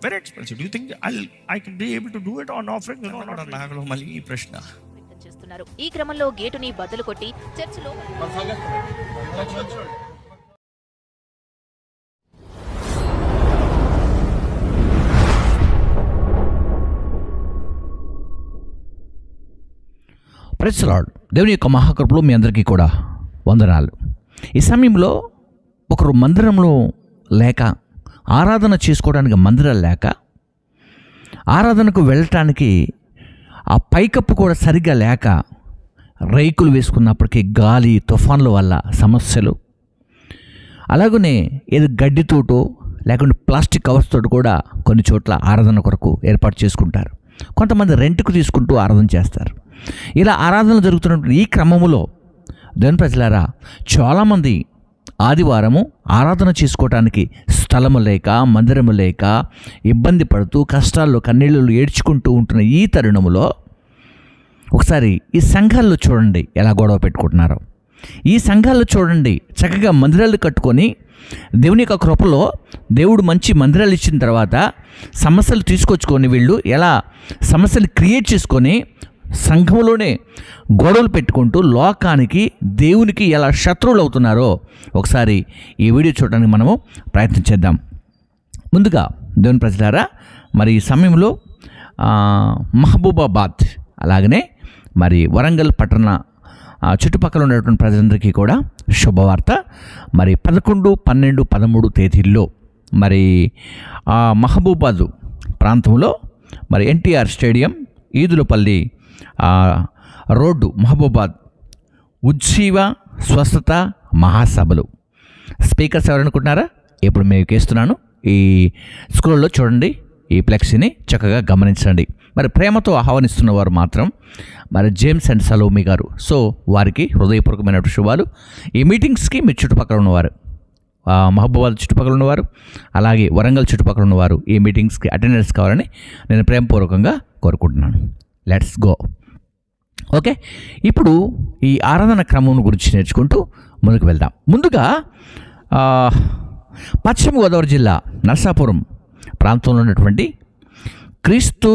Very expensive. You think I can be able to do it on offering? నాకులో మళ్ళీ ఈ ప్రశ్న చేస్తున్నారు. ఈ క్రమంలో గేటుని బద్దలు కొట్టి చర్చిలో ప్రైజ్ ది లార్డ్. దేవుని యొక్క మహాకృపలో మీ అందరికీ కూడా వందనాలు. ఈ సమయంలో ఒకరు మందిరంలో లేక, ఆరాధన చేసుకోవడానికి మందిరం లేక, ఆరాధనకు వెళ్ళటానికి ఆ పైకప్పు కూడా సరిగ్గా లేక, రేకులు వేసుకున్నప్పటికీ గాలి తుఫాన్ల వల్ల సమస్యలు, అలాగనే ఏదో గడ్డితోటో లేకుంటే ప్లాస్టిక్ కవర్స్ తోటి కూడా కొన్ని చోట్ల ఆరాధన కొరకు ఏర్పాటు చేసుకుంటారు. కొంతమంది రెంట్కు తీసుకుంటూ ఆరాధన చేస్తారు. ఇలా ఆరాధనలు జరుగుతున్నప్పుడు ఈ క్రమములో దేవుని ప్రజలారా, చాలామంది ఆదివారము ఆరాధన చేసుకోవటానికి స్థలము లేక, మందిరము లేక ఇబ్బంది పడుతూ కష్టాల్లో కన్నీళ్ళు ఏడ్చుకుంటూ ఉంటున్న ఈ తరుణములో ఒకసారి ఈ సంఘాల్లో చూడండి ఎలా గొడవ పెట్టుకుంటున్నారో. ఈ సంఘాల్లో చూడండి చక్కగా మందిరాలు కట్టుకొని దేవుని యొక్క కృపలో దేవుడు మంచి మందిరాలు ఇచ్చిన తర్వాత సమస్యలు తీసుకొచ్చుకొని వీళ్ళు ఎలా సమస్యలు క్రియేట్ చేసుకొని సంఘంలోనే గొడవలు పెట్టుకుంటూ లోకానికి దేవునికి ఎలా శత్రువులు అవుతున్నారో ఒకసారి ఈ వీడియో చూడడానికి మనము ప్రయత్నం చేద్దాం. ముందుగా దేవుని ప్రజలారా, మరి ఈ సమయంలో మహబూబాబాద్ అలాగనే మరి వరంగల్ పట్టణ చుట్టుపక్కల ఉన్నటువంటి ప్రజలందరికీ కూడా శుభవార్త. మరి 11, 12, 13 తేదీల్లో మరి మహబూబాబాద్ ప్రాంతంలో మరి ఎన్టీఆర్ స్టేడియం ఈదులపల్లి రోడ్డు మహబూబాబాద్ ఉజ్జీవ స్వస్థత మహాసభలు. స్పీకర్స్ ఎవరనుకుంటున్నారా? ఇప్పుడు మీకు ఇస్తున్నాను. ఈ స్క్రోల్లో చూడండి, ఈ ఫ్లెక్సీని చక్కగా గమనించండి. మరి ప్రేమతో ఆహ్వానిస్తున్న వారు మాత్రం మరి జేమ్స్ అండ్ సలోమి గారు. సో వారికి హృదయపూర్వకమైన శుభాలు. ఈ మీటింగ్స్కి మీ చుట్టుపక్కల ఉన్నవారు, మహబూబాబాద్ చుట్టుపక్కల ఉన్నవారు, అలాగే వరంగల్ చుట్టుపక్కల ఉన్నవారు ఈ మీటింగ్స్కి అటెండెన్స్ కావాలని నేను ప్రేమపూర్వకంగా కోరుకుంటున్నాను. Let's go. ఓకే, ఇప్పుడు ఈ ఆరాధన క్రమం గురించి నేర్చుకుంటూ ముందుకు వెళ్దాం. ముందుగా పశ్చిమ గోదావరి జిల్లా నరసాపురం ప్రాంతంలో ఉన్నటువంటి క్రీస్తు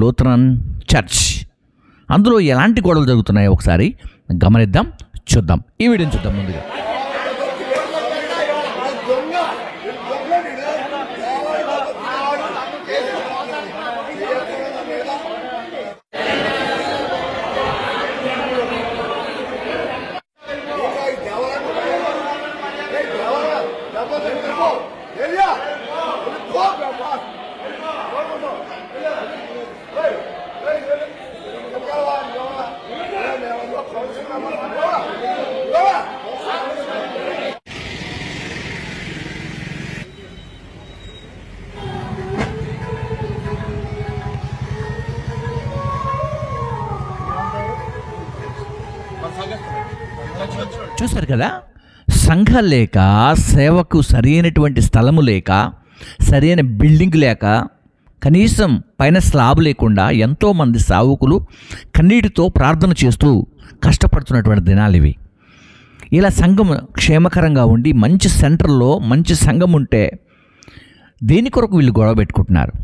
లూథరన్ చర్చ్, అందులో ఎలాంటి గొడవలు జరుగుతున్నాయో ఒకసారి గమనిద్దాం, చూద్దాం. ఈ వీడియోని చూద్దాం. ముందుగా చూశారు కదా, సంఘం లేక, సేవకు సరైనటువంటి స్థలము లేక, సరైన బిల్డింగ్ లేక, కనీసం పైన స్లాబ్ లేకుండా ఎంతోమంది సావుకులు కన్నీటితో ప్రార్థన చేస్తూ కష్టపడుతున్నటువంటి దినాలు ఇవి. ఇలా సంఘం క్షేమకరంగా ఉండి మంచి సెంటర్లో మంచి సంఘం ఉంటే దేని కొరకు వీళ్ళు గొడవ పెట్టుకుంటున్నారు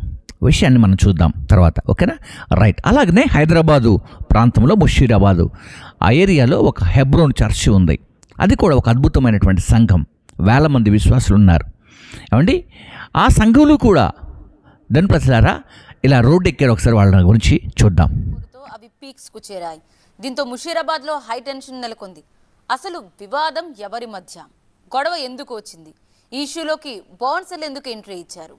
విషయాన్ని మనం చూద్దాం తర్వాత. ఓకేనా, రైట్. అలాగనే హైదరాబాదు ప్రాంతంలో ముషీరాబాదు ఆ ఏరియాలో ఒక హెబ్రోన్ చర్చ్ ఉంది. అది కూడా ఒక అద్భుతమైనటువంటి సంఘం, వేల మంది విశ్వాసులు ఉన్నారు. ఏమండి, ఆ సంఘంలో కూడా దాని ప్రజలారా ఇలా రోడ్డు ఎక్కారు. ఒకసారి వాళ్ళ గురించి చూద్దాం. అవి పీక్స్ కు చేరాయి. దీంతో ముషీరాబాద్ లో హై టెన్షన్ నెలకొంది. అసలు వివాదం ఎవరి మధ్య, గొడవ ఎందుకు వచ్చింది, ఈ ఇష్యూలోకి బౌన్సర్లు ఎందుకు ఎంట్రీ ఇచ్చారు?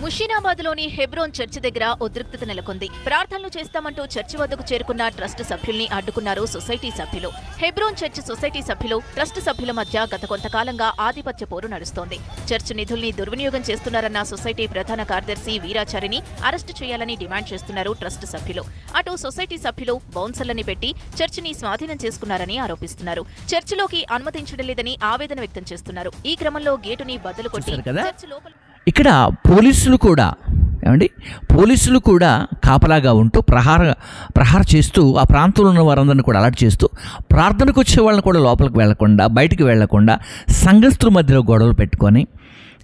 ముషీరాబాద్లోని హెబ్రోన్ చర్చి దగ్గర ఉద్రిక్తత నెలకొంది. ప్రార్థనలు చేస్తామంటూ చర్చి వద్దకు చేరుకున్న ట్రస్ట్ సభ్యుల్ని అడ్డుకున్నారు సొసైటీ సభ్యులు. హెబ్రోన్ చర్చి సొసైటీ సభ్యులు, ట్రస్ట్ సభ్యుల మధ్య గత కొంతకాలంగా ఆధిపత్య పోరు నడుస్తోంది. చర్చి నిధుల్ని దుర్వినియోగం చేస్తున్నారన్న సొసైటీ ప్రధాన కార్యదర్శి వీరాచారిని అరెస్టు చేయాలని డిమాండ్ చేస్తున్నారు ట్రస్ట్ సభ్యులు. అటు సొసైటీ సభ్యులు బౌన్సర్లని పెట్టి చర్చిని స్వాధీనం చేసుకున్నారని ఆరోపిస్తున్నారు. చర్చిలోకి అనుమతించడం లేదని ఆవేదన వ్యక్తం చేస్తున్నారు. ఈ క్రమంలో గేటుని బద్దలు కొట్టి చర్చి లోపల ఇక్కడ పోలీసులు కూడా ఏమండి, పోలీసులు కూడా కాపలాగా ఉంటూ ప్రహార చేస్తూ ఆ ప్రాంతంలో ఉన్న వారందరినీ కూడా అలర్ట్ చేస్తూ ప్రార్థనకు వచ్చే వాళ్ళని కూడా లోపలికి వెళ్లకుండా బయటికి వెళ్లకుండా సంఘస్థుల మధ్యలో గొడవలు పెట్టుకొని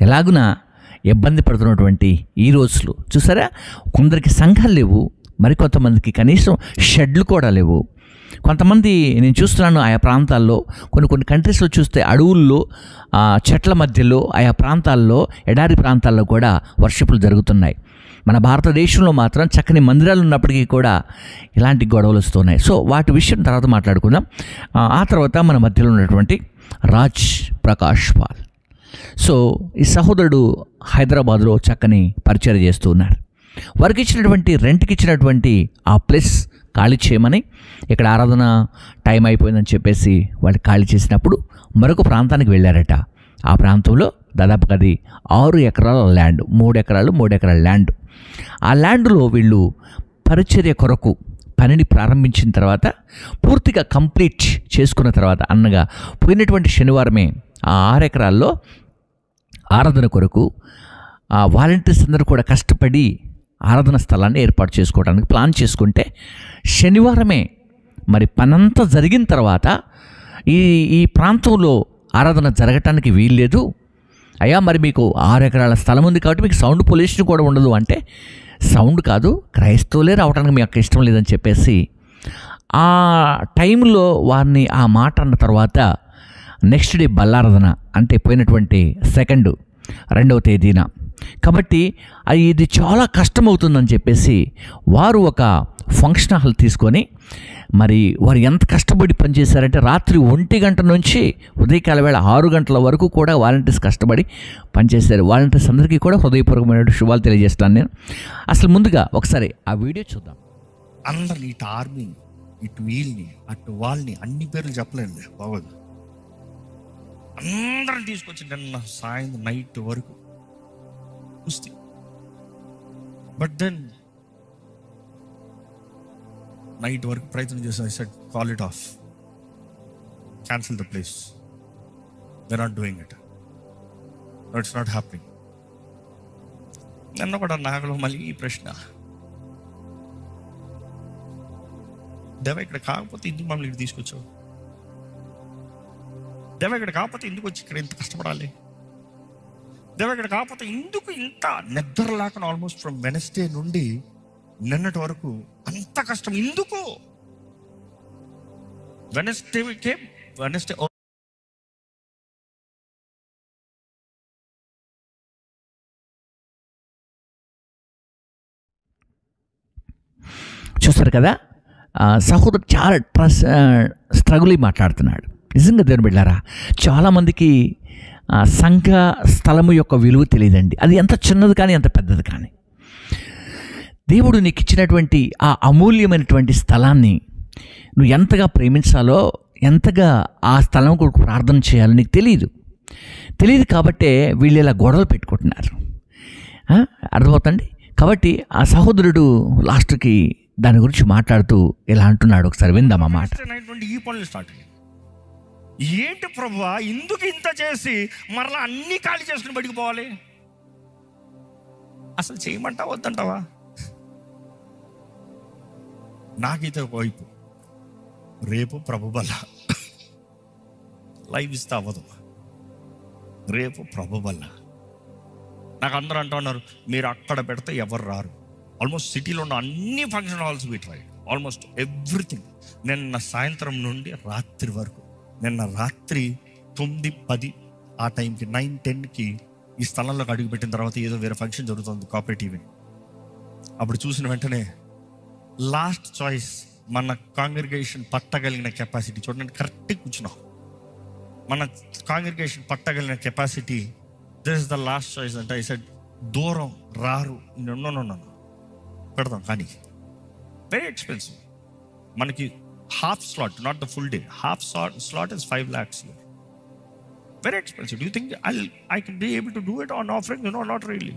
ఎలాగున ఇబ్బంది పడుతున్నటువంటి ఈ రోజులు చూసారా. కొందరికి సంఘాలు లేవు, మరికొంతమందికి కనీసం షెడ్లు కూడా లేవు. కొంతమంది నేను చూస్తున్నాను ఆయా ప్రాంతాల్లో కొన్ని కంట్రీస్లో చూస్తే అడవుల్లో చెట్ల మధ్యలో ఆయా ప్రాంతాల్లో ఎడారి ప్రాంతాల్లో కూడా వర్షిపులు జరుగుతున్నాయి. మన భారతదేశంలో మాత్రం చక్కని మందిరాలు ఉన్నప్పటికీ కూడా ఇలాంటి గొడవలు వస్తున్నాయి. సో వాటి విషయం తర్వాత మాట్లాడుకుందాం. ఆ తర్వాత మన మధ్యలో ఉన్నటువంటి రాజ్ ప్రకాష్ పాల్. సో ఈ సహోదరుడు హైదరాబాద్లో చక్కని పరిచయం చేస్తూ ఉన్నారు. వారికి ఇచ్చినటువంటి రెంట్కి ఇచ్చినటువంటి ఆ ప్లేస్ ఖాళీ చేయమని, ఇక్కడ ఆరాధన టైం అయిపోయిందని చెప్పేసి వాళ్ళు ఖాళీ చేసినప్పుడు మరొక ప్రాంతానికి వెళ్ళారట. ఆ ప్రాంతంలో దాదాపుగా అది 6 ఎకరాల ల్యాండ్, 3 ఎకరాల ల్యాండ్. ఆ ల్యాండ్లో వీళ్ళు పరిచర్య కొరకు పనిని ప్రారంభించిన తర్వాత పూర్తిగా కంప్లీట్ చేసుకున్న తర్వాత అన్నగా పోయినటువంటి శనివారమే ఆ 6 ఎకరాల్లో ఆరాధన కొరకు ఆ వాలంటీర్స్ అందరూ కూడా కష్టపడి ఆరాధన స్థలాన్ని ఏర్పాటు చేసుకోవడానికి ప్లాన్ చేసుకుంటే శనివారమే మరి పనంతా జరిగిన తర్వాత ఈ ప్రాంతంలో ఆరాధన జరగటానికి వీల్లేదు అయ్యా, మరి మీకు 6 ఎకరాల స్థలం ఉంది కాబట్టి మీకు సౌండ్ పొల్యూషన్ కూడా ఉండదు అంటే, సౌండ్ కాదు క్రైస్తవులే రావడానికి మీకు ఇష్టం లేదని చెప్పేసి ఆ టైంలో వారిని ఆ మాట అన్న తర్వాత నెక్స్ట్ డే బల్లారాధన అంటే పోయినటువంటి 2వ తేదీన. కాబట్టి ఇది చాలా కష్టమవుతుందని చెప్పేసి వారు ఒక ఫంక్షన్ హాల్ తీసుకొని మరి వారు ఎంత కష్టపడి పనిచేశారంటే రాత్రి 1 గంట నుంచి ఉదయకాల వేళ 6 గంటల వరకు కూడా వాలంటీర్స్ కష్టపడి పనిచేశారు. వాలంటీర్స్ అందరికీ కూడా హృదయపూర్వకమైన శుభాలు తెలియజేస్తాను నేను. అసలు ముందుగా ఒకసారి ఆ వీడియో చూద్దాం. అందరిని ఇటు ఆర్మీని, ఇటు వీల్ని, అటు వాళ్ళని అన్ని పేర్లు చెప్పలేదు బాగోదు. అందరిని తీసుకొచ్చి నిన్న సాయంత్రం నైట్ వరకు కుస్తీ. బట్ దెన్ నైట్ వరకు ప్రయత్నం చేశాను. I said call it of, cancel the place, they not doing it, it's not happening. నన్ను కూడా నాకులో మళ్ళీ ఈ ప్రశ్న, దేవ ఇక్కడ కాకపోతే ఎందుకు మమ్మల్ని ఇక్కడ తీసుకొచ్చావు? దేవ ఇక్కడ కాకపోతే ఎందుకు వచ్చి ఇక్కడ ఇంత కష్టపడాలి? దేవ ఇక్కడ కాకపోతే ఎందుకు ఇంత నిద్ర లేకుండా ఆల్మోస్ట్ ఫ్రమ్ వెనస్డే నుండి నిన్నటి వరకు అంత కష్టం ఎందుకు? వెనస్డే చూస్తారు కదా, సహోదరుడు చాలా స్ట్రగుల్ మాట్లాడుతున్నాడు. నిజంగా దేవుని బిడ్డలారా, చాలామందికి సంఘ స్థలము యొక్క విలువ తెలియదండి. అది ఎంత చిన్నది కానీ ఎంత పెద్దది కానీ, దేవుడు నీకు ఇచ్చినటువంటి ఆ అమూల్యమైనటువంటి స్థలాన్ని నువ్వు ఎంతగా ప్రేమించాలో, ఎంతగా ఆ స్థలం కొరకు ప్రార్థన చేయాలో నీకు తెలియదు కాబట్టే వీళ్ళు ఇలా గొడవలు పెట్టుకుంటున్నారు. అర్థమవుతుంది. కాబట్టి ఆ సహోదరుడు లాస్ట్కి దాని గురించి మాట్లాడుతూ ఇలా అంటున్నాడు. ఒకసారి విందామా మాట. ఈ పనులు స్టార్ట్ అయ్యాయి. ఏంటి ప్రభువా, ఎందుకు ఇంత చేసి మరలా అన్ని ఖాళీ చేసుకుని బయటికి పోవాలి? అసలు చేయమంటావా వద్దంటావా? నాకైతే వైపు రేపు ప్రభు బల లైవ్ ఇస్తే అవ్వదు. రేపు ప్రభు బల నాకు అందరూ అంటున్నారు, మీరు అక్కడ పెడితే ఎవరు రారు. ఆల్మోస్ట్ సిటీలో ఉన్న అన్ని function halls we tried, almost everything. నిన్న సాయంత్రం నుండి రాత్రి వరకు, నిన్న రాత్రి 9-10 ఆ టైంకి 9-10కి ఈ స్థలంలోకి అడుగుపెట్టిన తర్వాత ఏదో వేరే ఫంక్షన్ జరుగుతుంది, కోఆపరేటివ్ ఈవెంట్. అప్పుడు చూసిన వెంటనే లాస్ట్ చాయిస్ మన కాంగ్రిగేషన్ పట్టగలిగిన కెపాసిటీ చూడండి, కరెక్ట్గా కూర్చున్నాం. మన కాంగ్రిగేషన్ పట్టగలిగిన capacity, this is the last choice అంటే. ఐ సెడ్ దూరం రారు, నో పెడతాం. కానీ వెరీ ఎక్స్పెన్సివ్. మనకి half slot, not the full day, half slot is 5 lakhs. Very expensive. Do you think I can be able to do it on offering? No, not really.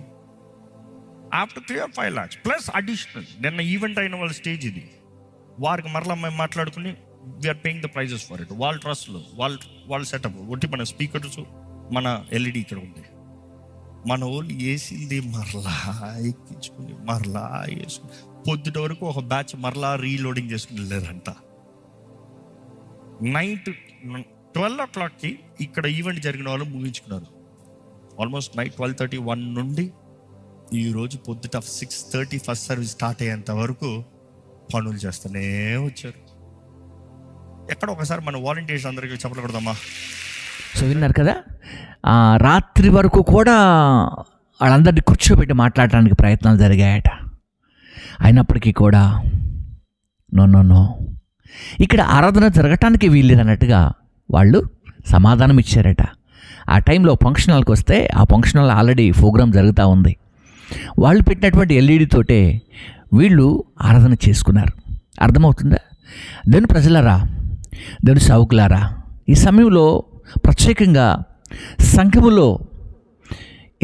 I have to clear 5 lakhs plus additional. Then event అయిన వాళ్ళ stage ఇది, వారికి మరలా మేము మాట్లాడుకుని we are paying the prices for it. వాళ్ళ ట్రస్ట్లో వాళ్ళ సెటప్ ఒట్టి మన స్పీకర్స్, మన ఎల్ఈడి ఇక్కడ ఉంది, మన వాళ్ళు వేసింది మరలా ఎక్కించుకుని మరలా వేసుకుని పొద్దుట వరకు ఒక బ్యాచ్ మరలా రీలోడింగ్ చేసుకుని వెళ్ళారంట. నైట్ 12 o'clockకి ఇక్కడ ఈవెంట్ జరిగిన వాళ్ళు ముగించుకున్నారు. ఆల్మోస్ట్ నైట్ 12:31 నుండి ఈరోజు పొద్దుట 6:30 ఫస్ట్ సర్వీస్ స్టార్ట్ అయ్యేంత వరకు పనులు చేస్తూనే వచ్చారు. ఎక్కడ ఒకసారి మన వాలంటీర్స్ అందరికీ చెప్పలు కొడదామా? సో విన్నారు కదా, రాత్రి వరకు కూడా వాళ్ళందరినీ కూర్చోబెట్టి మాట్లాడటానికి ప్రయత్నాలు జరిగాయట. అయినప్పటికీ కూడా నో ఇక్కడ ఆరాధన జరగటానికి వీల్లేదన్నట్టుగా వాళ్ళు సమాధానం ఇచ్చారట. ఆ టైంలో ఫంక్షన్ హాల్కి వస్తే ఆ ఫంక్షన్ హాల్ ఆల్రెడీ ప్రోగ్రామ్ జరుగుతూ ఉంది. వాళ్ళు పెట్టినటువంటి ఎల్ఈడి తోటే వీళ్ళు ఆరాధన చేసుకున్నారు. అర్థమవుతుందా? దేవుని ప్రజలారా, దేవుని సేవకులారా, ఈ సమయంలో ప్రత్యేకంగా సంఘములో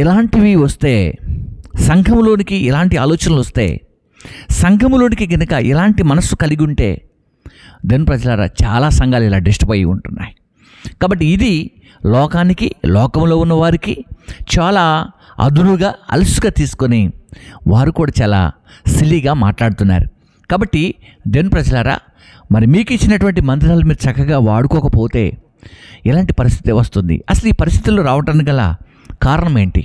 ఇలాంటివి వస్తే, సంఘములోనికి ఇలాంటి ఆలోచనలు వస్తే, సంఘములోనికి కనుక ఇలాంటి మనస్సు కలిగి ఉంటే, దేవుని ప్రజలారా, చాలా సంఘాలు ఇలా డిస్టర్బ్ అయి ఉంటున్నాయి. కాబట్టి ఇది లోకానికి, లోకంలో ఉన్న వారికి చాలా అదునుగా అలుసుగా తీసుకొని వారు కూడా చాలా సిల్లీగా మాట్లాడుతున్నారు. కాబట్టి దేవుని ప్రజలారా, మరి మీకు ఇచ్చినటువంటి మందిరాలు మీరు చక్కగా వాడుకోకపోతే ఎలాంటి పరిస్థితి వస్తుంది? అసలు ఈ పరిస్థితుల్లో రావడానికి గల కారణం ఏంటి?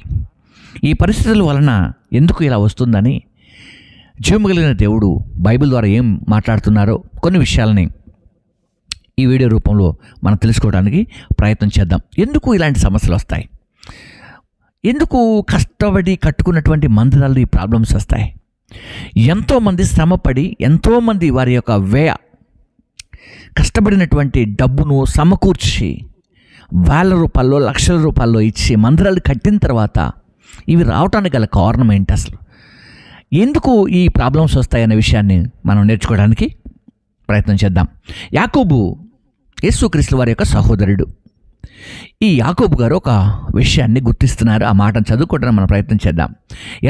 ఈ పరిస్థితుల వలన ఎందుకు ఇలా వస్తుందని జీవము కలిగిన దేవుడు బైబిల్ ద్వారా ఏం మాట్లాడుతున్నారో కొన్ని విషయాలని ఈ వీడియో రూపంలో మనం తెలుసుకోవడానికి ప్రయత్నం చేద్దాం. ఎందుకు ఇలాంటి సమస్యలు వస్తాయి? ఎందుకు కష్టపడి కట్టుకున్నటువంటి మందిరాలు ఈ ప్రాబ్లమ్స్ వస్తాయి? ఎంతోమంది శ్రమపడి, ఎంతోమంది వారి యొక్క వ్యయ కష్టపడినటువంటి డబ్బును సమకూర్చి వేల రూపాయల్లో, లక్షల రూపాయల్లో ఇచ్చి మందిరాలు కట్టిన తర్వాత ఇవి రావటానికి గల కారణం ఏంటి? అసలు ఎందుకు ఈ ప్రాబ్లమ్స్ వస్తాయనే విషయాన్ని మనం నేర్చుకోవడానికి ప్రయత్నం చేద్దాం. యాకోబు యేసుక్రీస్తు వారి యొక్క సహోదరుడు. ఈ యాకోబు గారు ఒక విషయాన్ని గుర్తిస్తున్నారు. ఆ మాటను చదువుకోవడానికి మనం ప్రయత్నం చేద్దాం.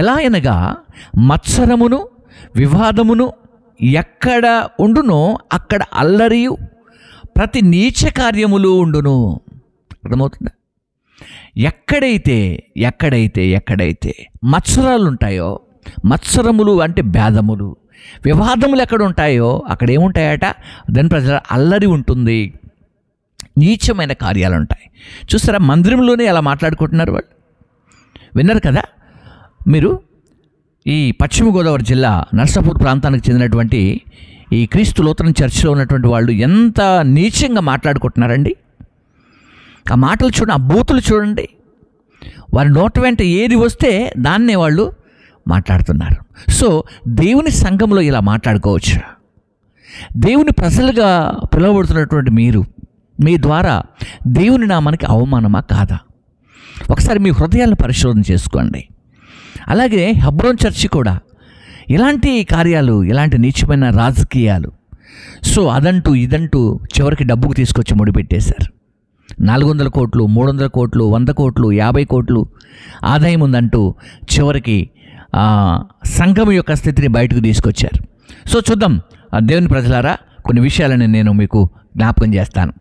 ఎలా అనగా, మత్సరమును వివాదమును ఎక్కడ ఉండునో అక్కడ అల్లరియు ప్రతి నీచ కార్యములు ఉండును. అర్థమవుతుందా? ఎక్కడైతే మత్సరాలు ఉంటాయో, మత్సరములు అంటే భేదములు, వివాదములు ఎక్కడ ఉంటాయో అక్కడ ఏముంటాయట? దాని ప్రజల అల్లరి ఉంటుంది, నీచమైన కార్యాలు ఉంటాయి. చూస్తారా, మందిరంలోనే అలా మాట్లాడుకుంటున్నారు వాళ్ళు. విన్నారు కదా మీరు? ఈ పశ్చిమ గోదావరి జిల్లా నర్సాపూర్ ప్రాంతానికి చెందినటువంటి ఈ క్రీస్తు లూథరన్ చర్చిలో ఉన్నటువంటి వాళ్ళు ఎంత నీచంగా మాట్లాడుకుంటున్నారండి. ఆ మాటలు చూడండి, ఆ బూతులు చూడండి. వారి నోట వెంట ఏది వస్తే దాన్నే వాళ్ళు మాట్లాడుతున్నారు. సో దేవుని సంఘంలో ఇలా మాట్లాడుకోవచ్చు. దేవుని ప్రజలుగా పిలువబడుతున్నటువంటి మీరు, మీ ద్వారా దేవుని నామానికి అవమానమా కాదా? ఒకసారి మీ హృదయాలను పరిశోధన చేసుకోండి. అలాగే హెబ్రోన్ చర్చి కూడా ఇలాంటి కార్యాలు, ఇలాంటి నీచమైన రాజకీయాలు, సో అదంటూ ఇదంటూ చివరికి డబ్బుకు తీసుకొచ్చి ముడిపెట్టేశారు. 400 కోట్లు, 300 కోట్లు, 100 కోట్లు, 50 కోట్లు ఆదాయం ఉందంటూ చివరికి సంఘం యొక్క స్థితిని బయటకు తీసుకొచ్చారు. సో చూద్దాం దేవుని ప్రజలారా, కొన్ని విషయాలని నేను మీకు జ్ఞాపకం చేస్తాను.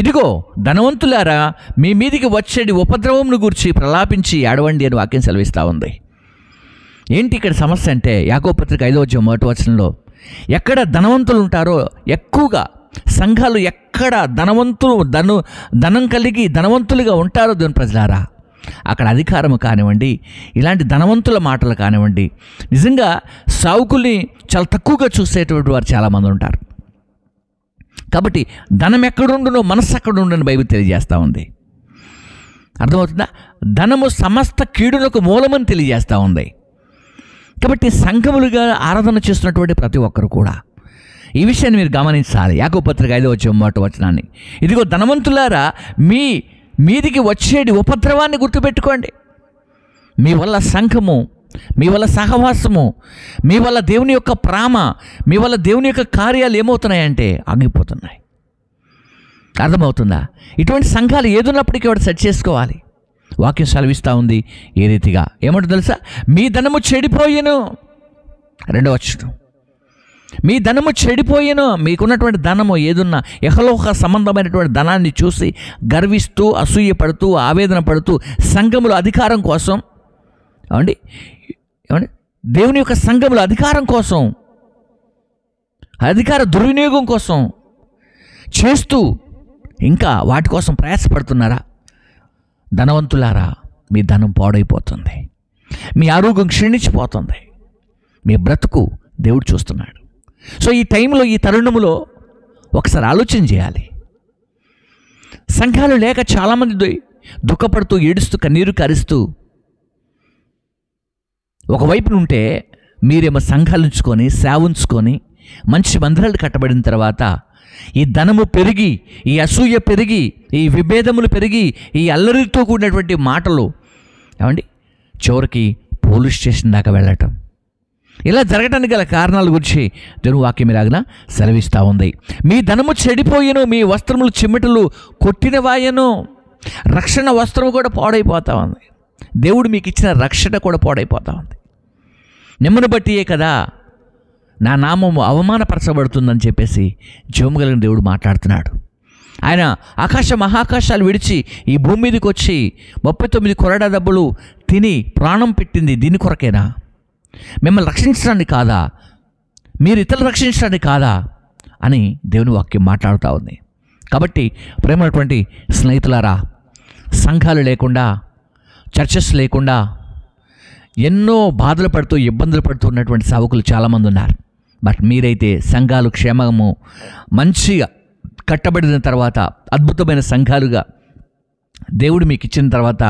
ఇదిగో ధనవంతులారా, మీ మీదికి వచ్చేది ఉపద్రవంను గూర్చి ప్రలాపించి ఏడవండి అని వాక్యం సెలవిస్తూ ఉంది. ఏంటి ఇక్కడ సమస్య అంటే, యాకోబు పత్రిక 5వ అధ్యాయం 1వ వచనంలో, ఎక్కడ ధనవంతులు ఉంటారో, ఎక్కువగా సంఘాలు ఎక్కడ ధనం కలిగి ధనవంతులుగా ఉంటారో దేవుని ప్రజలారా, అక్కడ అధికారము కానివ్వండి, ఇలాంటి ధనవంతుల మాటలు కానివ్వండి, నిజంగా సావుకుల్ని చాలా తక్కువగా చూసేటువంటి వారు చాలామంది ఉంటారు. కాబట్టి ధనం ఎక్కడుండునో మనస్సు అక్కడ ఉండని బైబిల్ తెలియజేస్తూ ఉంది. అర్థమవుతుందా? ధనము సమస్త కీడునకు మూలమని తెలియజేస్తూ ఉంది. కాబట్టి సంఘములుగా ఆరాధన చేస్తున్నటువంటి ప్రతి ఒక్కరు కూడా ఈ విషయాన్ని మీరు గమనించాలి. యాకోబు పత్రిక 5వ అధ్యాయం 1వ వచనాన్ని, ఇదిగో ధనవంతులారా, మీ మీదికి వచ్చేది ఉపద్రవాన్ని గుర్తుపెట్టుకోండి. మీ వల్ల సంఘము, మీ వల్ల సహవాసము, మీ వల్ల దేవుని యొక్క ప్రేమ, మీ వల్ల దేవుని యొక్క కార్యాలు ఏమవుతున్నాయంటే ఆగిపోతున్నాయి. అర్థమవుతుందా? ఇటువంటి సంఘాలు ఏదున్నప్పటికీ వాడు సెట్ చేసుకోవాలి. వాక్యం సెలవిస్తూ ఉంది ఏ రీతిగా. ఏమంటో తెలుసా? మీ ధనము చెడిపోయెను. 2వ వచనం, మీ ధనము చెడిపోయెను. మీకున్నటువంటి ధనము ఏదున్నా యెహోవా సంబంధమైనటువంటి ధనాన్ని చూసి గర్విస్తూ, అసూయ పడుతూ, ఆవేదన పడుతూ, సంఘములో అధికారం కోసం ఏమండి ఏమండి దేవుని యొక్క సంఘంలో అధికారం కోసం, అధికార దుర్వినియోగం కోసం చేస్తూ ఇంకా వాటి కోసం ప్రయాసపడుతున్నారా? ధనవంతులారా, మీ ధనం పాడైపోతుంది, మీ ఆరోగ్యం క్షీణించిపోతుంది, మీ బ్రతుకు దేవుడు చూస్తున్నాడు. సో ఈ టైంలో, ఈ తరుణంలో ఒకసారి ఆలోచన చేయాలి. సంఘాలు లేక చాలామంది దుఃఖపడుతూ, ఏడుస్తూ, కన్నీరు కారుస్తూ ఒకవైపున ఉంటే, మీరేమో సంఘాలు ఉంచుకొని, సేవ ఉంచుకొని, మంచి మందిరాలు కట్టబడిన తర్వాత ఈ ధనము పెరిగి, ఈ అసూయ పెరిగి, ఈ విభేదములు పెరిగి, ఈ అల్లరితో కూడినటువంటి మాటలు ఏమండి చివరికి పోలీస్ స్టేషన్ దాకా వెళ్ళటం, ఇలా జరగడానికి గల కారణాల గురించి దేవుని వాక్యం ఇలాగన సెలవిస్తూ ఉంది. మీ ధనము చెడిపోయెను, మీ వస్త్రములు చిమ్మెటలు కొట్టినవాయను. రక్షణ వస్త్రం కూడా పాడైపోతూ ఉంది. దేవుడు మీకు ఇచ్చిన రక్షణ కూడా పాడైపోతూ ఉంది. నిమ్మను బట్టియే కదా నా నామము అవమానపరచబడుతుందని చెప్పేసి జీవము కలిగిన దేవుడు మాట్లాడుతున్నాడు. ఆయన మహాకాశాలు విడిచి ఈ భూమి మీదకి వచ్చి 39 కొరడా దెబ్బలు తిని ప్రాణం పెట్టింది దీని కొరకేనా? మిమ్మల్ని రక్షించడానికి కాదా? మీరు ఇతరులు రక్షించడానికి కాదా అని దేవుని వాక్యం మాట్లాడుతూ ఉంది. కాబట్టి ప్రేమైనటువంటి స్నేహితులారా, సంఘాలు లేకుండా, చర్చెస్ లేకుండా ఎన్నో బాధలు పడుతూ, ఇబ్బందులు పడుతూ ఉన్నటువంటి సేవకులు చాలామంది ఉన్నారు. బట్ మీరైతే సంఘాలు క్షేమము మంచిగా కట్టబడిన తర్వాత, అద్భుతమైన సంఘాలుగా దేవుడు మీకు ఇచ్చిన తర్వాత,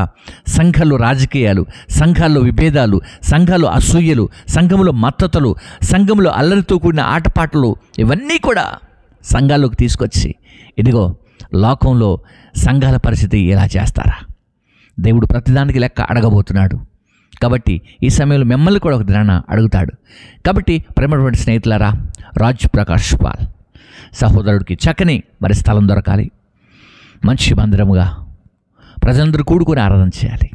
సంఘాల్లో రాజకీయాలు, సంఘాల్లో విభేదాలు, సంఘాల్లో అసూయలు, సంఘంలో మత్తతులు, సంఘంలో అల్లరితో కూడిన ఆటపాటలు, ఇవన్నీ కూడా సంఘాల్లోకి తీసుకొచ్చి ఇదిగో లోకంలో సంఘాల పరిస్థితి ఎలా చేస్తారా? దేవుడు ప్రతిదానికి లెక్క అడగబోతున్నాడు. కాబట్టి ఈ సమయంలో మిమ్మల్ని కూడా ఒక దినాన అడుగుతాడు. కాబట్టి ప్రేమటువంటి స్నేహితులారా, రాజ్ ప్రకాష్ పాల్ సహోదరుడికి చక్కని మరి స్థలం దొరకాలి, మంచి మందిరముగా ప్రజలందరూ కూడుకొని ఆరాధన చేయాలి.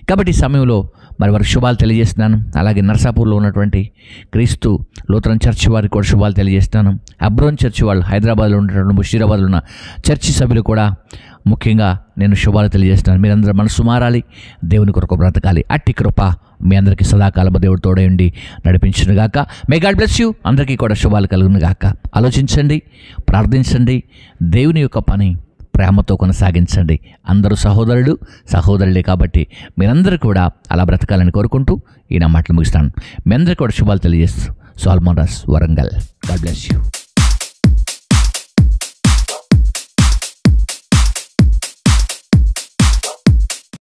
కాబట్టి ఈ సమయంలో మరి వారికి శుభాలు తెలియజేస్తున్నాను. అలాగే నర్సాపూర్లో ఉన్నటువంటి క్రీస్తు లూథరన్ చర్చి వారికి కూడా శుభాలు తెలియజేస్తున్నాను. అబ్రోన్ చర్చి వాళ్ళు, హైదరాబాద్లో ఉన్నటువంటి ముషీరాబాద్లో ఉన్న చర్చి సభ్యులు కూడా ముఖ్యంగా నేను శుభాలు తెలియజేస్తున్నాను. మీరందరూ మనసు మారాలి, దేవుని కొరకు బ్రతకాలి. అట్టి కృప మీ అందరికీ సదాకాలము దేవుడు తోడై ఉండి నడిపించునుగాక. May God bless you. అందరికీ కూడా శుభాలు కలుగునుగాక. ఆలోచించండి, ప్రార్థించండి, దేవుని యొక్క పని ప్రేమతో కొనసాగించండి. అందరూ సహోదరులే కాబట్టి మీరందరూ కూడా అలా బ్రతకాలని కోరుకుంటూ ఈ నా మాటలు ముగిస్తాను. మీ అందరికీ కూడా శుభాలు తెలియజేస్తూ, Salmon Ross, Warangal. God bless you.